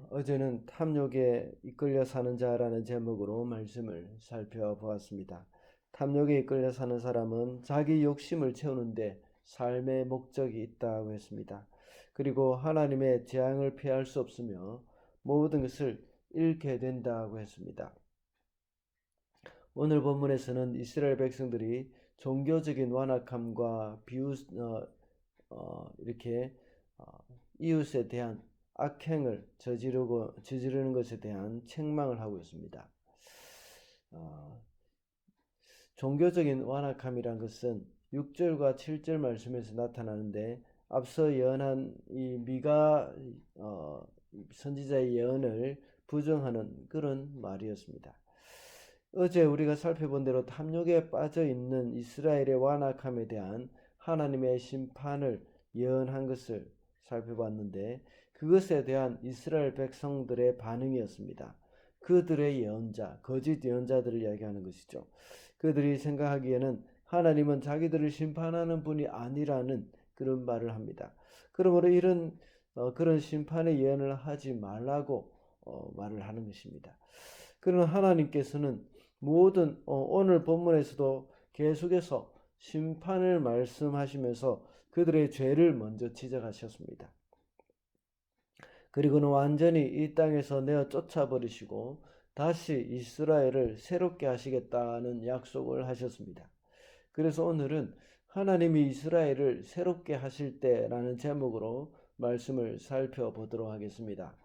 어제는 탐욕에 이끌려 사는 자라는 제목으로 말씀을 살펴보았습니다. 탐욕에 이끌려 사는 사람은 자기 욕심을 채우는데 삶의 목적이 있다고 했습니다. 그리고 하나님의 재앙을 피할 수 없으며 모든 것을 잃게 된다고 했습니다. 오늘 본문에서는 이스라엘 백성들이 종교적인 완악함과 이렇게 이웃에 대한 악행을 저지르는 것에 대한 책망을 하고 있습니다. 종교적인 완악함이란 것은 6절과 7절 말씀에서 나타나는데 앞서 예언한 이 미가 선지자의 예언을 부정하는 그런 말이었습니다. 어제 우리가 살펴본 대로 탐욕에 빠져 있는 이스라엘의 완악함에 대한 하나님의 심판을 예언한 것을 살펴봤는데 그것에 대한 이스라엘 백성들의 반응이었습니다. 그들의 예언자, 거짓 예언자들을 이야기하는 것이죠. 그들이 생각하기에는 하나님은 자기들을 심판하는 분이 아니라는 그런 말을 합니다. 그러므로 그런 심판의 예언을 하지 말라고 말을 하는 것입니다. 그러나 하나님께서는 오늘 본문에서도 계속해서 심판을 말씀하시면서 그들의 죄를 먼저 지적하셨습니다. 그리고는 완전히 이 땅에서 내어 쫓아버리시고 다시 이스라엘을 새롭게 하시겠다는 약속을 하셨습니다. 그래서 오늘은 하나님이 이스라엘을 새롭게 하실 때라는 제목으로 말씀을 살펴보도록 하겠습니다.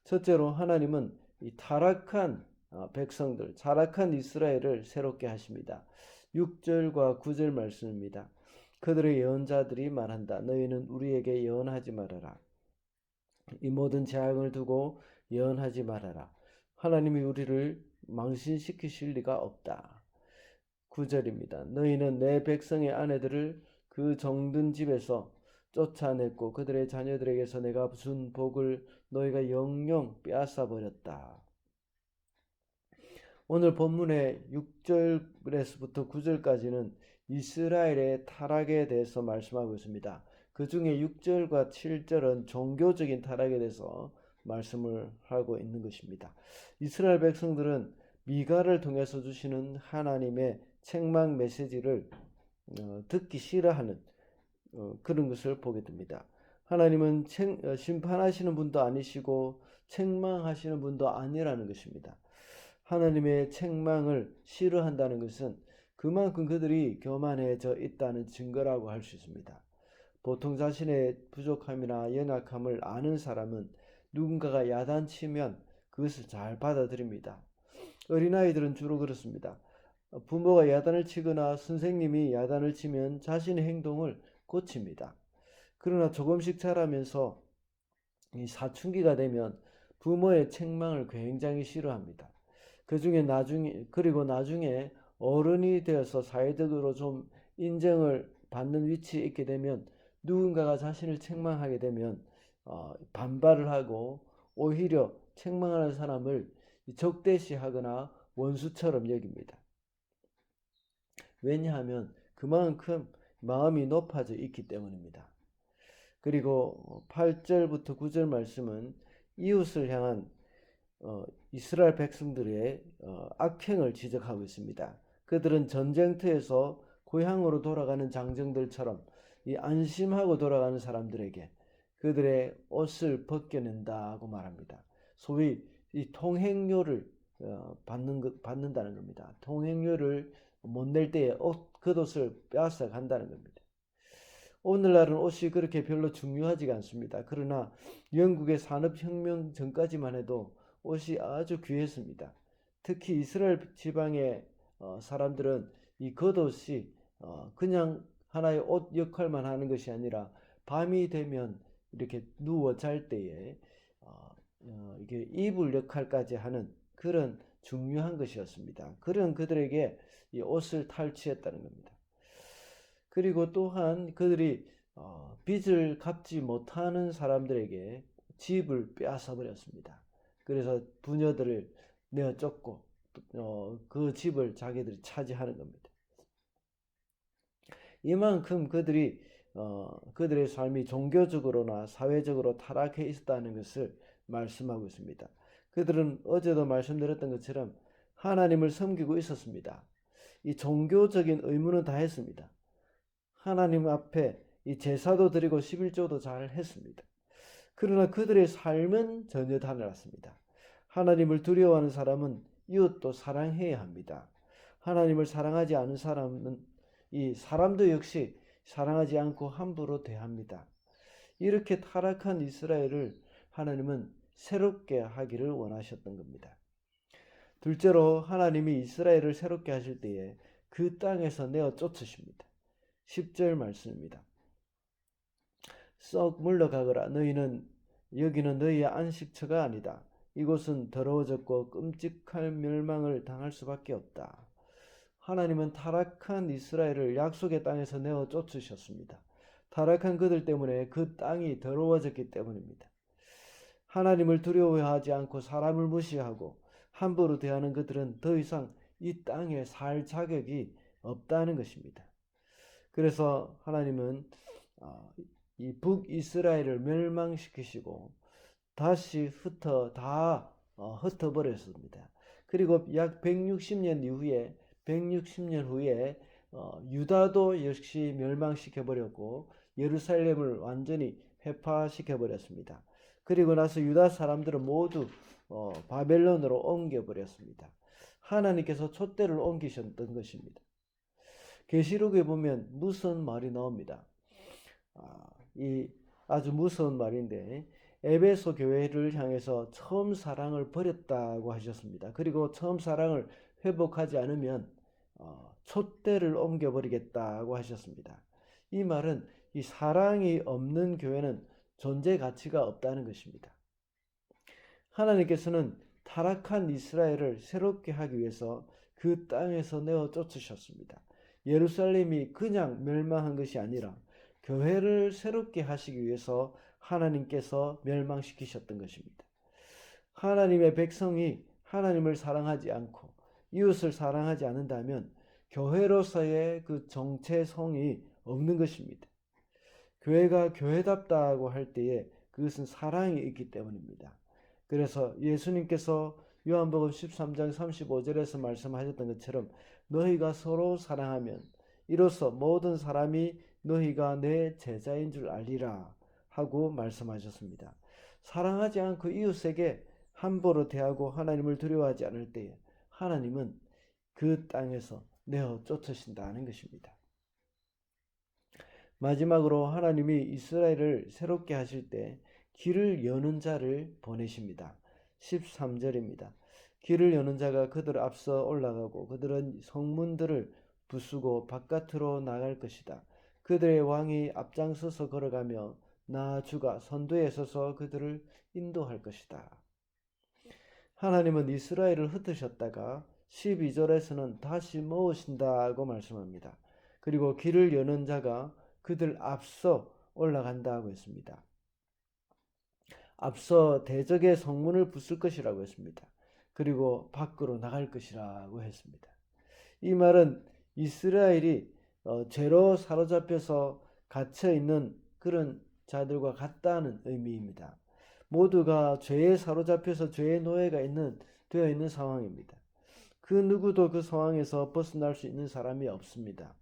첫째로 하나님은 이 타락한 백성들, 타락한 이스라엘을 새롭게 하십니다. 6절과 9절 말씀입니다. 그들의 예언자들이 말한다. 너희는 우리에게 예언하지 말아라. 이 모든 재앙을 두고 예언하지 말아라. 하나님이 우리를 망신시키실 리가 없다. 9절입니다. 너희는 내 백성의 아내들을 그 정든 집에서 쫓아냈고 그들의 자녀들에게서 내가 준 복을 너희가 영영 빼앗아 버렸다. 오늘 본문의 6절에서부터 9절까지는 이스라엘의 타락에 대해서 말씀하고 있습니다. 그 중에 6절과 7절은 종교적인 타락에 대해서 말씀을 하고 있는 것입니다. 이스라엘 백성들은 미가를 통해서 주시는 하나님의 책망 메시지를 듣기 싫어하는 그런 것을 보게 됩니다. 하나님은 심판하시는 분도 아니시고 책망하시는 분도 아니라는 것입니다. 하나님의 책망을 싫어한다는 것은 그만큼 그들이 교만해져 있다는 증거라고 할 수 있습니다. 보통 자신의 부족함이나 연약함을 아는 사람은 누군가가 야단치면 그것을 잘 받아들입니다. 어린아이들은 주로 그렇습니다. 부모가 야단을 치거나 선생님이 야단을 치면 자신의 행동을 고칩니다. 그러나 조금씩 자라면서 이 사춘기가 되면 부모의 책망을 굉장히 싫어합니다. 그리고 나중에 어른이 되어서 사회적으로 좀 인정을 받는 위치에 있게 되면 누군가가 자신을 책망하게 되면 반발을 하고 오히려 책망하는 사람을 적대시하거나 원수처럼 여깁니다. 왜냐하면 그만큼 마음이 높아져 있기 때문입니다. 그리고 8절부터 9절 말씀은 이웃을 향한 이스라엘 백성들의 악행을 지적하고 있습니다. 그들은 전쟁터에서 고향으로 돌아가는 장정들처럼 이 안심하고 돌아가는 사람들에게 그들의 옷을 벗겨낸다고 말합니다. 소위 이 통행료를 받는다는 겁니다. 통행료를 못 낼 때에 겉옷을 빼앗아 간다는 겁니다. 오늘날은 옷이 그렇게 별로 중요하지가 않습니다. 그러나 영국의 산업혁명 전까지만 해도 옷이 아주 귀했습니다. 특히 이스라엘 지방의 사람들은 이 겉옷이 그냥 하나의 옷 역할만 하는 것이 아니라 밤이 되면 이렇게 누워 잘 때에 이게 이불 역할까지 하는 그런 중요한 것이었습니다. 그런 그들에게 이 옷을 탈취했다는 겁니다. 그리고 또한 그들이 빚을 갚지 못하는 사람들에게 집을 빼앗아 버렸습니다. 그래서 부녀들을 내어 쫓고 그 집을 자기들이 차지하는 겁니다. 이만큼 그들이 그들의 삶이 종교적으로나 사회적으로 타락해 있었다는 것을 말씀하고 있습니다. 그들은 어제도 말씀드렸던 것처럼 하나님을 섬기고 있었습니다. 이 종교적인 의무는 다 했습니다. 하나님 앞에 이 제사도 드리고 11조도 잘 했습니다. 그러나 그들의 삶은 전혀 달랐습니다. 하나님을 두려워하는 사람은 이웃도 사랑해야 합니다. 하나님을 사랑하지 않은 사람은 이 사람도 역시 사랑하지 않고 함부로 대합니다. 이렇게 타락한 이스라엘을 하나님은 새롭게 하기를 원하셨던 겁니다. 둘째로 하나님이 이스라엘을 새롭게 하실 때에 그 땅에서 내어 쫓으십니다. 10절 말씀입니다. 썩 물러가거라. 너희는 여기는 너희의 안식처가 아니다. 이곳은 더러워졌고 끔찍할 멸망을 당할 수밖에 없다. 하나님은 타락한 이스라엘을 약속의 땅에서 내어 쫓으셨습니다. 타락한 그들 때문에 그 땅이 더러워졌기 때문입니다. 하나님을 두려워하지 않고 사람을 무시하고 함부로 대하는 그들은 더 이상 이 땅에 살 자격이 없다는 것입니다. 그래서 하나님은 이 북이스라엘을 멸망시키시고 다시 흩어버렸습니다. 그리고 약 160년 후에 유다도 역시 멸망시켜버렸고 예루살렘을 완전히 회파시켜버렸습니다. 그리고 나서 유다 사람들은 모두 바벨론으로 옮겨버렸습니다. 하나님께서 촛대를 옮기셨던 것입니다. 계시록에 보면 무서운 말이 나옵니다. 이 아주 무서운 말인데 에베소 교회를 향해서 처음 사랑을 버렸다고 하셨습니다. 그리고 처음 사랑을 회복하지 않으면 촛대를 옮겨버리겠다고 하셨습니다. 이 말은 이 사랑이 없는 교회는 존재 가치가 없다는 것입니다. 하나님께서는 타락한 이스라엘을 새롭게 하기 위해서 그 땅에서 내어 쫓으셨습니다. 예루살렘이 그냥 멸망한 것이 아니라 교회를 새롭게 하시기 위해서 하나님께서 멸망시키셨던 것입니다. 하나님의 백성이 하나님을 사랑하지 않고 이웃을 사랑하지 않는다면 교회로서의 그 정체성이 없는 것입니다. 교회가 교회답다고 할 때에 그것은 사랑이 있기 때문입니다. 그래서 예수님께서 요한복음 13장 35절에서 말씀하셨던 것처럼 너희가 서로 사랑하면 이로써 모든 사람이 너희가 내 제자인 줄 알리라 하고 말씀하셨습니다. 사랑하지 않고 이웃에게 함부로 대하고 하나님을 두려워하지 않을 때에 하나님은 그 땅에서 내어 쫓으신다는 것입니다. 마지막으로 하나님이 이스라엘을 새롭게 하실 때 길을 여는 자를 보내십니다. 13절입니다. 길을 여는 자가 그들 앞서 올라가고 그들은 성문들을 부수고 바깥으로 나갈 것이다. 그들의 왕이 앞장서서 걸어가며 나 주가 선두에 서서 그들을 인도할 것이다. 하나님은 이스라엘을 흩으셨다가 12절에서는 다시 모으신다고 말씀합니다. 그리고 길을 여는 자가 그들 앞서 올라간다고 했습니다. 앞서 대적의 성문을 부술 것이라고 했습니다. 그리고 밖으로 나갈 것이라고 했습니다. 이 말은 이스라엘이 죄로 사로잡혀서 갇혀 있는 그런 자들과 같다는 의미입니다. 모두가 죄에 사로잡혀서 죄의 노예가 되어 있는 상황입니다. 그 누구도 그 상황에서 벗어날 수 있는 사람이 없습니다.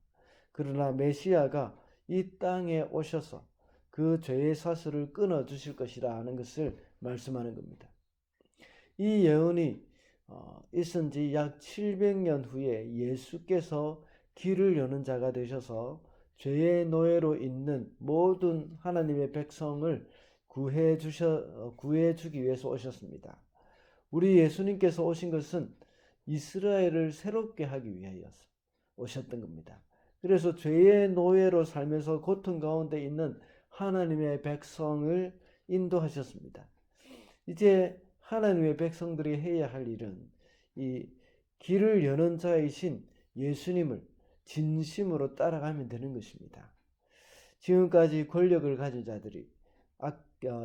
그러나 메시아가 이 땅에 오셔서 그 죄의 사슬을 끊어 주실 것이라는 것을 말씀하는 겁니다. 이 예언이 있은 지 약 700년 후에 예수께서 길을 여는 자가 되셔서 죄의 노예로 있는 모든 하나님의 백성을 구해 주기 위해서 오셨습니다. 우리 예수님께서 오신 것은 이스라엘을 새롭게 하기 위하여서 오셨던 겁니다. 그래서 죄의 노예로 살면서 고통 가운데 있는 하나님의 백성을 인도하셨습니다. 이제 하나님의 백성들이 해야 할 일은 이 길을 여는 자이신 예수님을 진심으로 따라가면 되는 것입니다. 지금까지 권력을 가진 자들이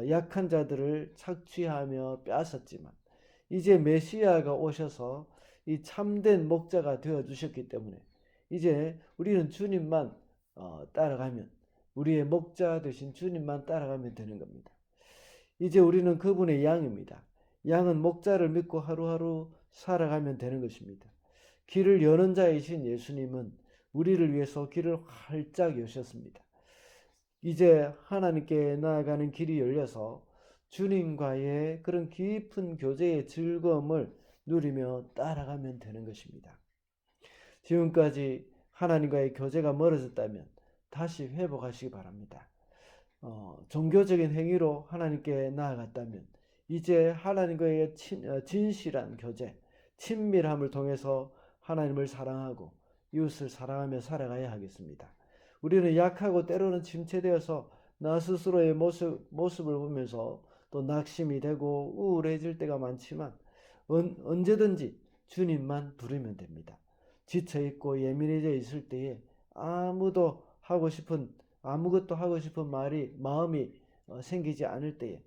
약한 자들을 착취하며 빼앗았지만 이제 메시아가 오셔서 이 참된 목자가 되어 주셨기 때문에 이제 우리는 주님만 따라가면 우리의 목자 되신 주님만 따라가면 되는 겁니다. 이제 우리는 그분의 양입니다. 양은 목자를 믿고 하루하루 살아가면 되는 것입니다. 길을 여는 자이신 예수님은 우리를 위해서 길을 활짝 여셨습니다. 이제 하나님께 나아가는 길이 열려서 주님과의 그런 깊은 교제의 즐거움을 누리며 따라가면 되는 것입니다. 지금까지 하나님과의 교제가 멀어졌다면 다시 회복하시기 바랍니다. 종교적인 행위로 하나님께 나아갔다면 이제 하나님과의 진실한 교제, 친밀함을 통해서 하나님을 사랑하고 이웃을 사랑하며 살아가야 하겠습니다. 우리는 약하고 때로는 침체되어서 나 스스로의 모습을 보면서 또 낙심이 되고 우울해질 때가 많지만 언제든지 주님만 부르면 됩니다. 지쳐있고 예민해져 있을 때에 아무것도 하고 싶은 마음이 생기지 않을 때에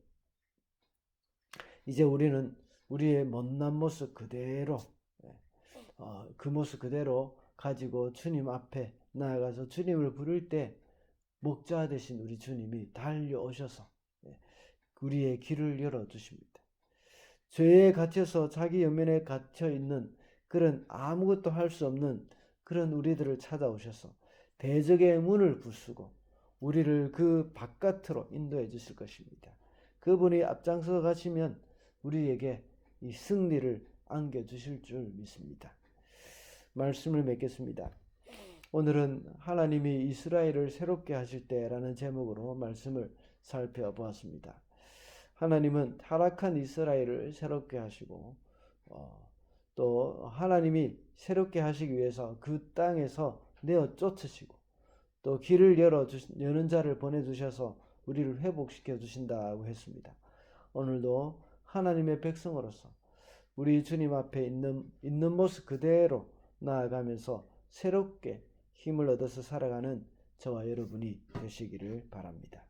이제 우리는 우리의 못난 모습 그대로 그 모습 그대로 가지고 주님 앞에 나아가서 주님을 부를 때 목자 되신 우리 주님이 달려오셔서 우리의 길을 열어주십니다. 죄에 갇혀서 자기 연면에 갇혀있는 그런 아무것도 할 수 없는 그런 우리들을 찾아오셔서 대적의 문을 부수고 우리를 그 바깥으로 인도해 주실 것입니다. 그분이 앞장서 가시면 우리에게 이 승리를 안겨주실 줄 믿습니다. 말씀을 맺겠습니다. 오늘은 하나님이 이스라엘을 새롭게 하실 때라는 제목으로 말씀을 살펴보았습니다. 하나님은 타락한 이스라엘을 새롭게 하시고 또 하나님이 새롭게 하시기 위해서 그 땅에서 내어 쫓으시고 또 길을 여는 자를 보내주셔서 우리를 회복시켜 주신다고 했습니다. 오늘도 하나님의 백성으로서 우리 주님 앞에 있는 모습 그대로 나아가면서 새롭게 힘을 얻어서 살아가는 저와 여러분이 되시기를 바랍니다.